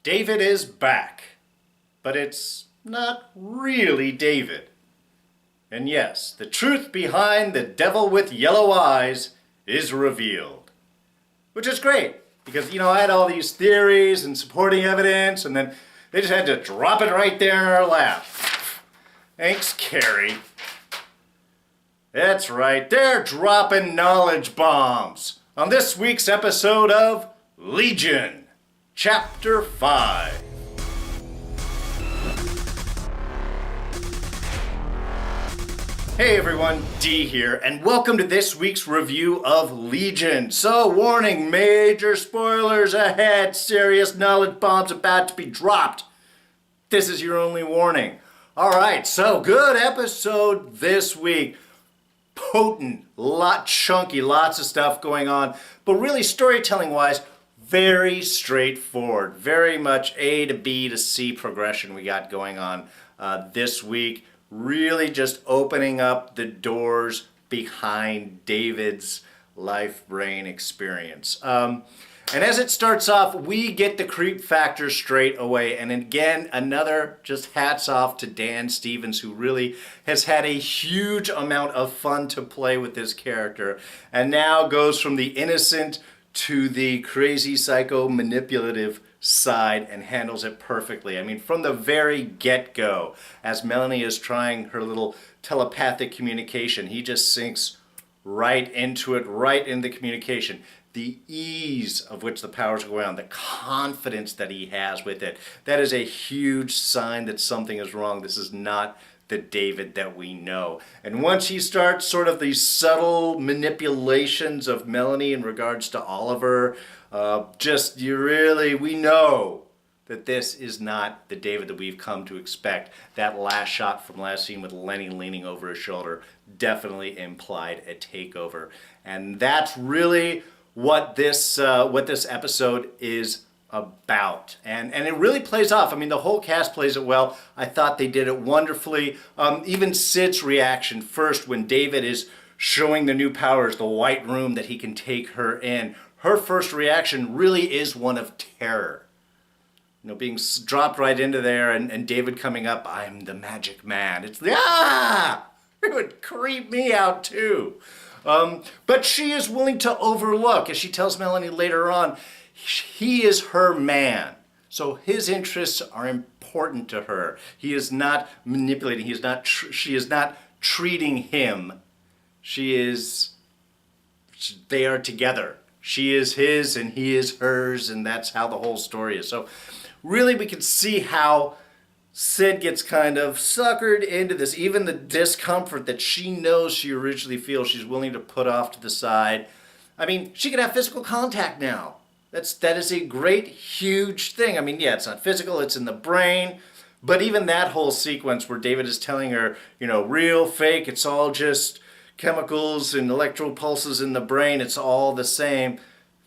David is back, but it's not really David. And yes, the truth behind the devil with yellow eyes is revealed. Which is great, because, I had all these theories and supporting evidence, and then they just had to drop it right there in our lap. Thanks, Kerry. That's right, they're dropping knowledge bombs on this week's episode of Legion, Chapter 5. Hey everyone, D here, and welcome to this week's review of Legion. So, warning, major spoilers ahead, serious knowledge bombs about to be dropped. This is your only warning. Alright, so good episode this week. Potent, chunky, lots of stuff going on, but really storytelling-wise, very straightforward. Very much A to B to C progression we got going on this week. Really just opening up the doors behind David's life brain experience. And as it starts off, we get the creep factor straight away. And again, another just hats off to Dan Stevens, who really has had a huge amount of fun to play with this character. And now goes from the innocent to the crazy, psycho, manipulative side and handles it perfectly. I mean, from the very get-go, as Melanie is trying her little telepathic communication, he just sinks right into it, right in the communication. The ease of which the powers go around, the confidence that he has with it, that is a huge sign that something is wrong. This is not the David that we know. And once he starts sort of these subtle manipulations of Melanie in regards to Oliver, we know that this is not the David that we've come to expect. That last shot from last scene with Lenny leaning over his shoulder definitely implied a takeover. And that's really what this episode is about. And it really plays off. I mean, the whole cast plays it well. I thought they did it wonderfully. Even Sid's reaction first when David is showing the new powers, the white room that he can take her in. Her first reaction really is one of terror. Being dropped right into there and David coming up, I'm the magic man. It's it would creep me out too. But she is willing to overlook, as she tells Melanie later on, he is her man. So his interests are important to her. He is not manipulating. She is not treating him. They are together. She is his and he is hers, and that's how the whole story is. So really we can see how Sid gets kind of suckered into this. Even the discomfort that she knows she originally feels, she's willing to put off to the side. I mean, she can have physical contact now. That is a great, huge thing. I mean, yeah, it's not physical, it's in the brain. But even that whole sequence where David is telling her, real, fake, it's all just chemicals and electrical pulses in the brain, it's all the same.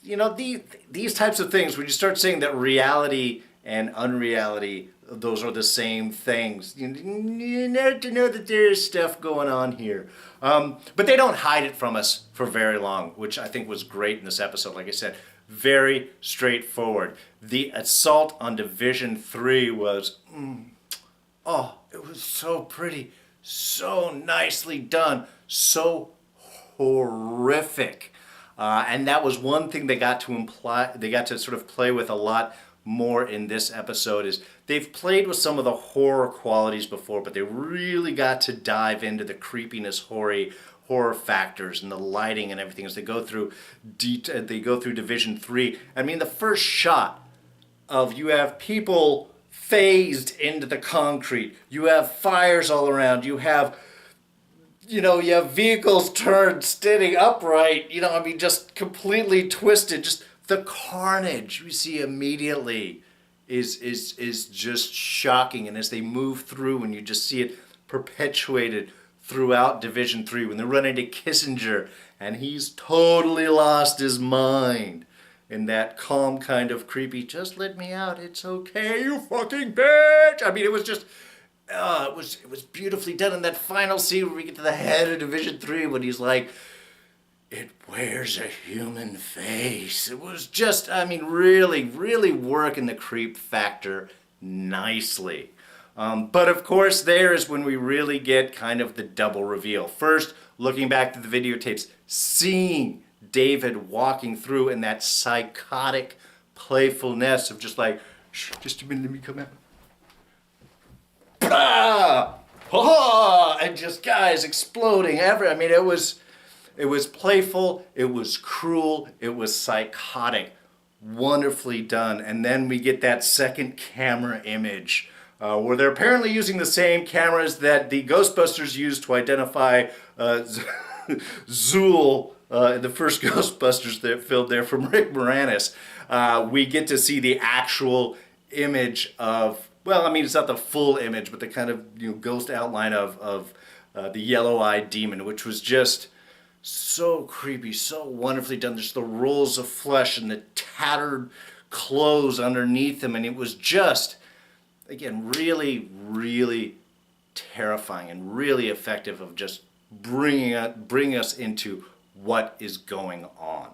These types of things, when you start saying that reality and unreality, those are the same things, you need to know that there is stuff going on here. But they don't hide it from us for very long, which I think was great in this episode. Like I said, very straightforward. The assault on Division 3 was, it was so pretty, so nicely done, so horrific. And that was one thing they got to sort of play with a lot more in this episode. Is they've played with some of the horror qualities before, but they really got to dive into the creepiness, horror factors and the lighting and everything as they go through Division 3. I mean, the first shot of you have people phased into the concrete, you have fires all around, you have vehicles turned, standing upright, just completely twisted. Just the carnage we see immediately is just shocking. And as they move through and you just see it perpetuated throughout Division 3, when they're running to Kissinger and he's totally lost his mind in that calm kind of creepy, just let me out, it's okay, you fucking bitch. I mean, it was just, it was beautifully done. In that final scene where we get to the head of Division 3 when he's like, it wears a human face. It was just, I mean, really, really working the creep factor nicely. But of course, there is when we really get kind of the double reveal. First, looking back to the videotapes, seeing David walking through in that psychotic playfulness of just like, shh, just a minute, let me come out. Bah! Oh, and just guys exploding I mean, it was playful, it was cruel, it was psychotic. Wonderfully done. And then we get that second camera image where they're apparently using the same cameras that the Ghostbusters used to identify Zool in the first Ghostbusters that filmed there from Rick Moranis. We get to see the actual image of, well, I mean, it's not the full image, but the kind of ghost outline of the yellow-eyed demon, which was just so creepy, so wonderfully done. Just the rolls of flesh and the tattered clothes underneath him, and it was just, again, really, really terrifying and really effective of just bringing us into what is going on.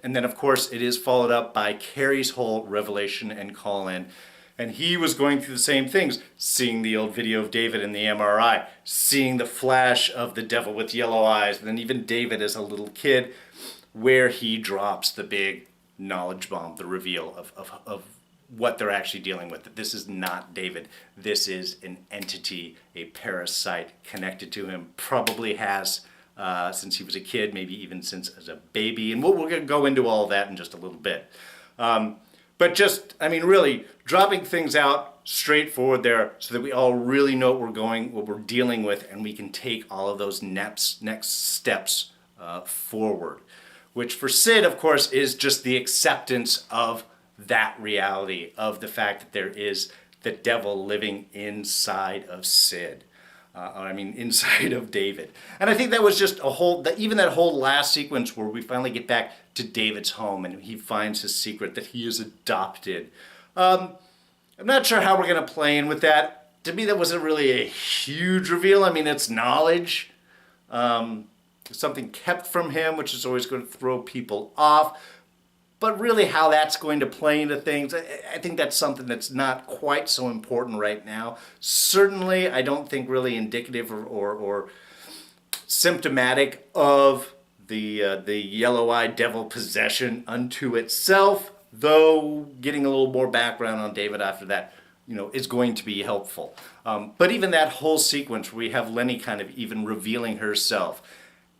And then, of course, it is followed up by Kerry's whole revelation and call-in. And he was going through the same things, seeing the old video of David in the MRI, seeing the flash of the devil with yellow eyes, and then even David as a little kid, where he drops the big knowledge bomb, the reveal of what they're actually dealing with. That this is not David. This is an entity, a parasite connected to him, probably has since he was a kid, maybe even since as a baby. And we're going to go into all of that in just a little bit. But just, I mean, really dropping things out straightforward there so that we all really know what we're dealing with, and we can take all of those next steps forward. Which for Sid, of course, is just the acceptance of that reality, of the fact that there is the devil living inside of Sid. Inside of David. And I think that was just even that whole last sequence where we finally get back to David's home and he finds his secret that he is adopted. I'm not sure how we're going to play in with that. To me, that wasn't really a huge reveal. I mean, it's knowledge. Something kept from him, which is always going to throw people off. But really how that's going to play into things, I think that's something that's not quite so important right now. Certainly, I don't think really indicative or symptomatic of the yellow-eyed devil possession unto itself, though getting a little more background on David after that, is going to be helpful. But even that whole sequence where we have Lenny kind of even revealing herself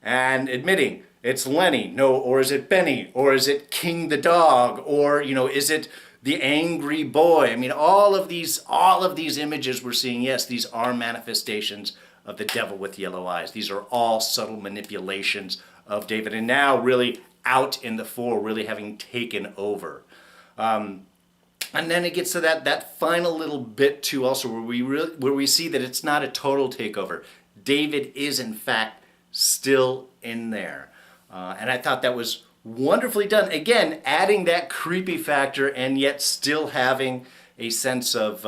and admitting, it's Lenny, no, or is it Benny, or is it King the dog, or is it the angry boy? I mean, all of these images we're seeing, yes, these are manifestations of the devil with yellow eyes. These are all subtle manipulations of David, and now really out in the fore, really having taken over. And then it gets to that final little bit too, also where we see that it's not a total takeover. David is in fact still in there. And I thought that was wonderfully done. Again, adding that creepy factor and yet still having a sense of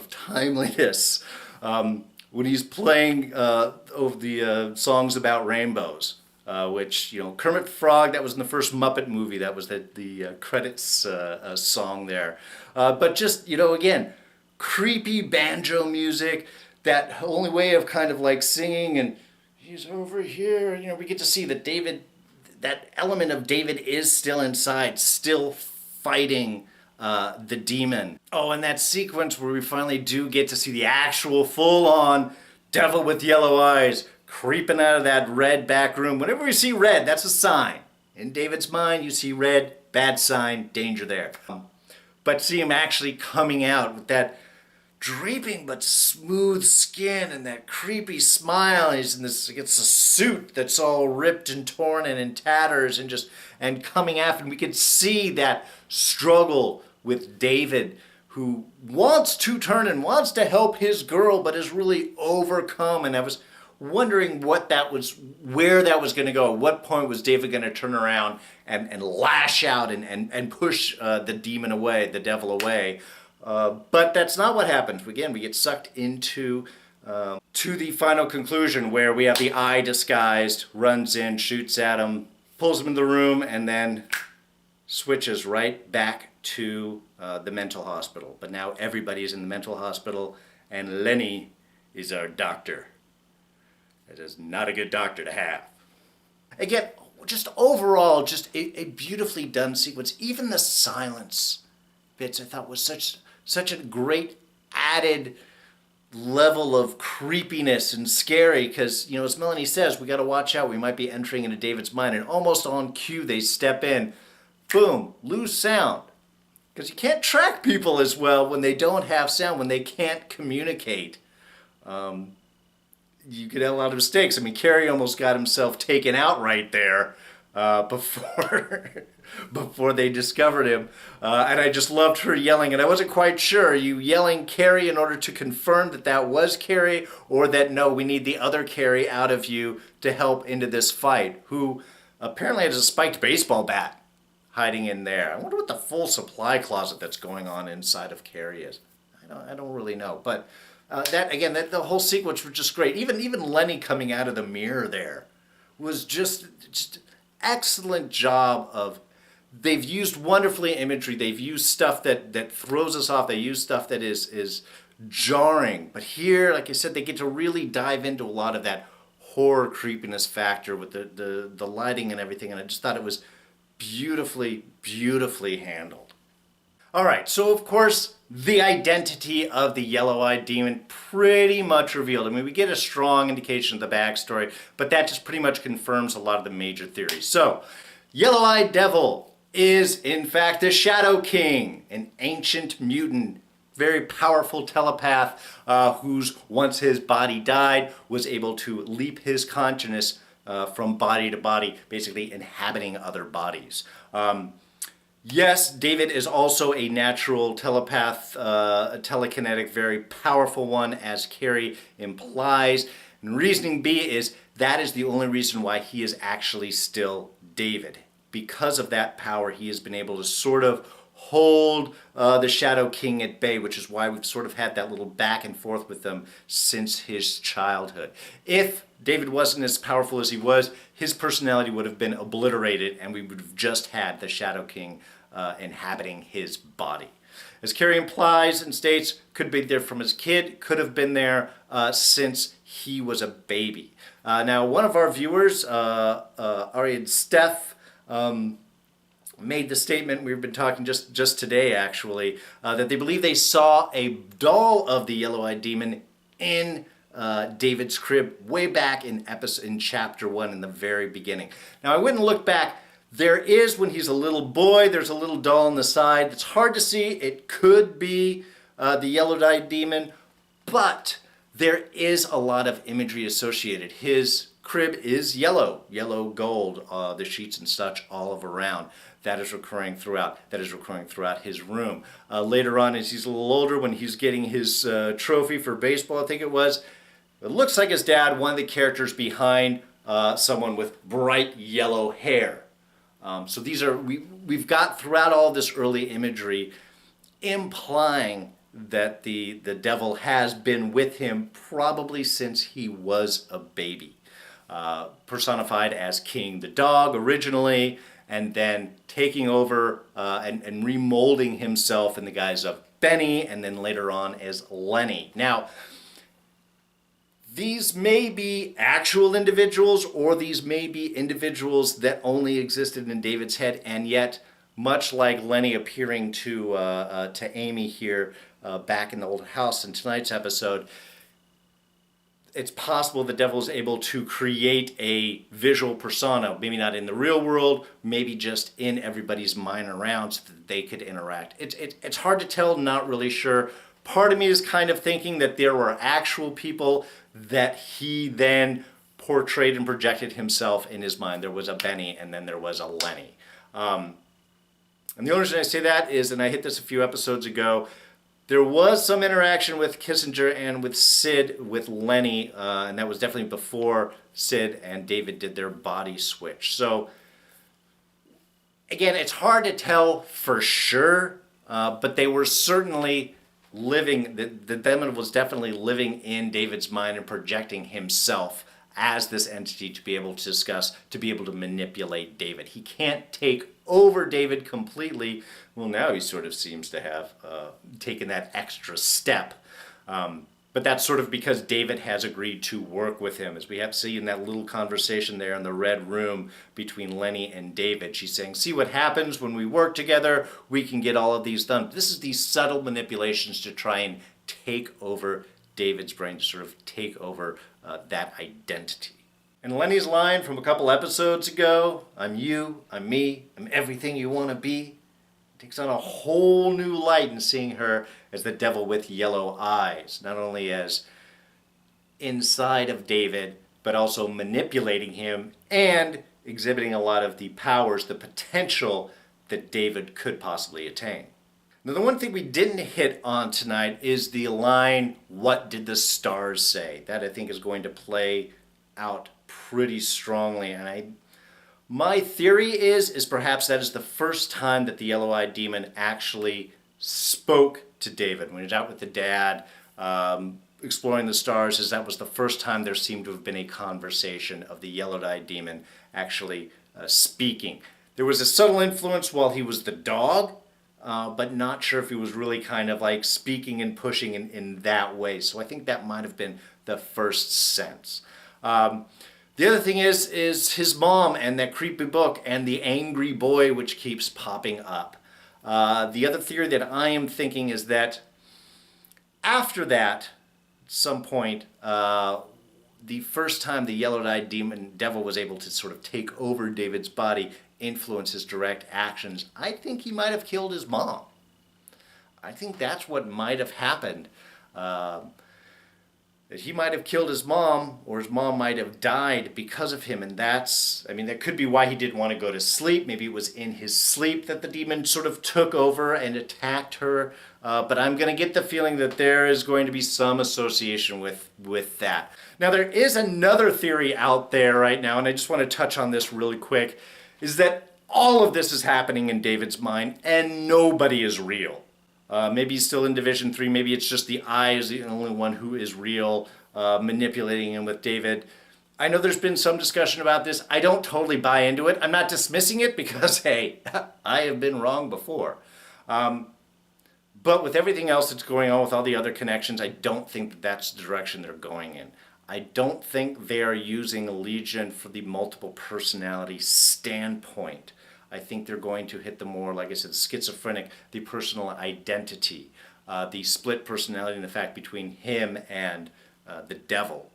timeliness. When he's playing over the songs about rainbows, which, Kermit the Frog, that was in the first Muppet movie. That was the credits song there. But just, again, creepy banjo music, that only way of kind of like singing and he's over here. We get to see that David, that element of David is still inside, still fighting the demon. Oh, and that sequence where we finally do get to see the actual full-on devil with yellow eyes creeping out of that red back room. Whenever we see red, that's a sign. In David's mind, you see red, bad sign, danger there. But see him actually coming out with that draping but smooth skin and that creepy smile. He's in this, it's a suit that's all ripped and torn and in tatters and coming after him. We could see that struggle with David, who wants to turn and wants to help his girl, but is really overcome. And I was wondering where that was going to go. At what point was David going to turn around and lash out and push the demon away, the devil away? But that's not what happens. Again, we get sucked into to the final conclusion where we have the eye disguised, runs in, shoots at him, pulls him in the room, and then switches right back to the mental hospital. But now everybody's in the mental hospital, and Lenny is our doctor. It is not a good doctor to have. Again, just overall, just a beautifully done sequence. Even the silence bits I thought was such a great added level of creepiness and scary, because, you know, as Melanie says, we got to watch out. We might be entering into David's mind, and almost on cue they step in, boom, lose sound. Because you can't track people as well when they don't have sound, when they can't communicate. You could have a lot of mistakes. I mean, Kerry almost got himself taken out right there before they discovered him. And I just loved her yelling, and I wasn't quite sure. Are you yelling Kerry in order to confirm that that was Kerry, or that no, we need the other Kerry out of you to help into this fight, who apparently has a spiked baseball bat hiding in there. I wonder what the full supply closet that's going on inside of Kerry is. I don't really know, but that the whole sequence was just great. Even Lenny coming out of the mirror there was just excellent job of. They've used wonderfully imagery. They've used stuff that throws us off. They use stuff that is jarring. But here, like I said, they get to really dive into a lot of that horror creepiness factor with the lighting and everything. And I just thought it was beautifully handled. All right, so of course, the identity of the yellow-eyed demon pretty much revealed. I mean, we get a strong indication of the backstory, but that just pretty much confirms a lot of the major theories. So, yellow-eyed devil is, in fact, the Shadow King, an ancient mutant, very powerful telepath whose, once his body died, was able to leap his consciousness from body to body, basically inhabiting other bodies. Yes, David is also a natural telepath, a telekinetic, very powerful one, as Kerry implies. And reasoning B is that is the only reason why he is actually still David. Because of that power, he has been able to sort of hold the Shadow King at bay, which is why we've sort of had that little back and forth with them since his childhood. If David wasn't as powerful as he was, his personality would have been obliterated, and we would have just had the Shadow King inhabiting his body. As Kerry implies and states, could be there from his kid, could have been there since he was a baby. Now, one of our viewers, Ariad Steph, made the statement, we've been talking just today actually, that they believe they saw a doll of the yellow-eyed demon in David's crib way back in chapter 1 in the very beginning. Now I went and looked back. There is, when he's a little boy, there's a little doll on the side. It's hard to see. It could be the yellow-eyed demon, but there is a lot of imagery associated. His crib is yellow gold, the sheets and such all around. That is recurring throughout his room. Later on, as he's a little older, when he's getting his trophy for baseball, I think it was, it looks like his dad, one of the characters behind someone with bright yellow hair. So these are, we've got throughout all this early imagery implying that the devil has been with him probably since he was a baby. Personified as King the dog originally, and then taking over and remolding himself in the guise of Benny, and then later on as Lenny. Now, these may be actual individuals, or these may be individuals that only existed in David's head, and yet, much like Lenny appearing to Amy here back in the old house in tonight's episode, it's possible the devil is able to create a visual persona, maybe not in the real world, maybe just in everybody's mind around so that they could interact. It's hard to tell, not really sure. Part of me is kind of thinking that there were actual people that he then portrayed and projected himself in his mind. There was a Benny and then there was a Lenny. And the only reason I say that is, and I hit this a few episodes ago, there was some interaction with Kissinger and with Sid, with Lenny, and that was definitely before Sid and David did their body switch. So, again, it's hard to tell for sure, but they were certainly the demon was definitely living in David's mind and projecting himself as this entity to be able to discuss, to be able to manipulate David. He can't take over David completely. Well, now he sort of seems to have taken that extra step. But that's sort of because David has agreed to work with him. As we have seen in that little conversation there in the red room between Lenny and David. She's saying, see what happens when we work together, we can get all of these done. This is these subtle manipulations to try and take over David's brain, to sort of take over that identity. And Lenny's line from a couple episodes ago, I'm you, I'm me, I'm everything you want to be, takes on a whole new light in seeing her as the devil with yellow eyes, not only as inside of David, but also manipulating him and exhibiting a lot of the powers, the potential that David could possibly attain. Now, the one thing we didn't hit on tonight is the line, what did the stars say? That I think is going to play out pretty strongly, and my theory is perhaps that is the first time that the yellow-eyed demon actually spoke to David. When he was out with the dad, exploring the stars, that was the first time there seemed to have been a conversation of the yellow-eyed demon actually speaking. There was a subtle influence while he was the dog, but not sure if he was really kind of like speaking and pushing in that way. So I think that might have been the first sense. The other thing is his mom and that creepy book and the angry boy which keeps popping up. The other theory that I am thinking is that after that, at some point, the first time the yellow-eyed devil was able to sort of take over David's body, influence his direct actions, I think he might have killed his mom. I think that's what might have happened. That he might have killed his mom, or his mom might have died because of him, and that could be why he didn't want to go to sleep. Maybe it was in his sleep that the demon sort of took over and attacked her, but I'm going to get the feeling that there is going to be some association with that. Now, there is another theory out there right now, and I just want to touch on this really quick, is that all of this is happening in David's mind, and nobody is real. Maybe he's still in Division 3. Maybe it's just the I is the only one who is real, manipulating him with David. I know there's been some discussion about this. I don't totally buy into it. I'm not dismissing it because, hey, I have been wrong before. But with everything else that's going on with all the other connections, I don't think that that's the direction they're going in. I don't think they are using Legion for the multiple personality standpoint. I think they're going to hit the more, like I said, schizophrenic, the personal identity, the split personality, and the fact between him and the devil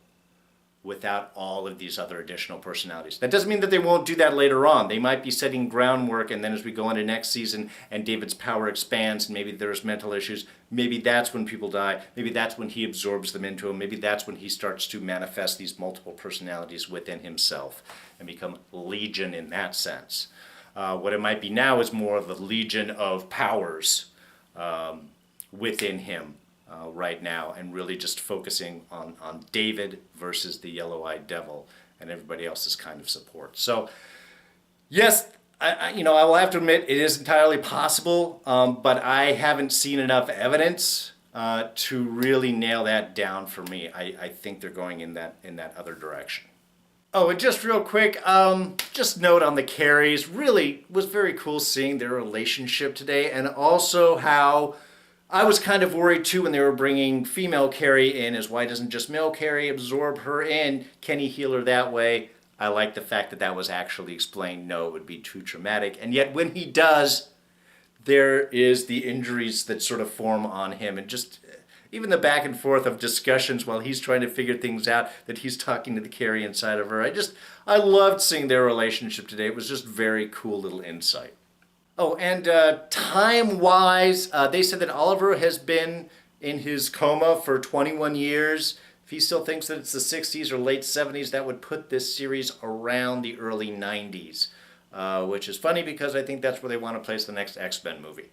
without all of these other additional personalities. That doesn't mean that they won't do that later on. They might be setting groundwork, and then as we go into next season and David's power expands and maybe there's mental issues, maybe that's when people die. Maybe that's when he absorbs them into him. Maybe that's when he starts to manifest these multiple personalities within himself and become Legion in that sense. What it might be now is more of a legion of powers within him right now, and really just focusing on David versus the yellow-eyed devil and everybody else's kind of support. So, yes, I will have to admit it is entirely possible, but I haven't seen enough evidence to really nail that down for me. I think they're going in that other direction. Oh, and just real quick, just note on the Kerrys, really was very cool seeing their relationship today, and also how I was kind of worried too when they were bringing female Kerry in, as why doesn't just male Kerry absorb her in? Can he heal her that way? I like the fact that that was actually explained. No, it would be too traumatic, and yet when he does, there is the injuries that sort of form on him, and just even the back and forth of discussions while he's trying to figure things out, that he's talking to the Kerry inside of her. I loved seeing their relationship today. It was just very cool little insight. Oh, and time-wise, they said that Oliver has been in his coma for 21 years. If he still thinks that it's the 60s or late 70s, that would put this series around the early 90s, which is funny because I think that's where they want to place the next X-Men movie.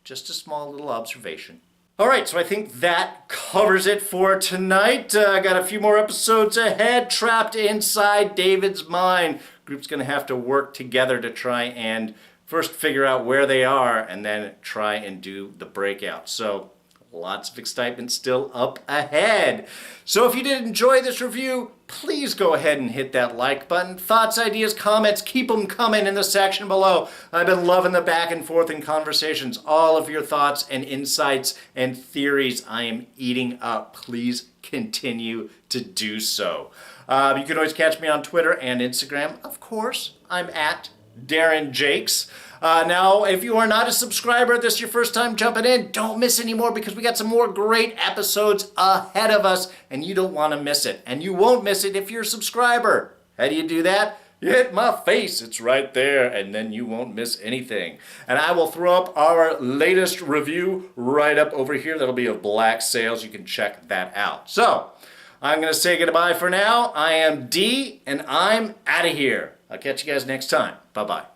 Just a small little observation. All right, so I think that covers it for tonight. I got a few more episodes ahead, trapped inside David's mind. Group's going to have to work together to try and first figure out where they are and then try and do the breakout. So lots of excitement still up ahead. So if you did enjoy this review, please go ahead and hit that like button. Thoughts, ideas, comments, keep them coming in the section below. I've been loving the back and forth and conversations. All of your thoughts and insights and theories I am eating up. Please continue to do so. You can always catch me on Twitter and Instagram. Of course, I'm at Darren Jakes. Now, if you are not a subscriber, this is your first time jumping in, don't miss any more because we got some more great episodes ahead of us and you don't want to miss it. And you won't miss it if you're a subscriber. How do you do that? You hit my face, it's right there, and then you won't miss anything. And I will throw up our latest review right up over here. That'll be of Black Sails. You can check that out. So, I'm going to say goodbye for now. I am D, and I'm out of here. I'll catch you guys next time. Bye-bye.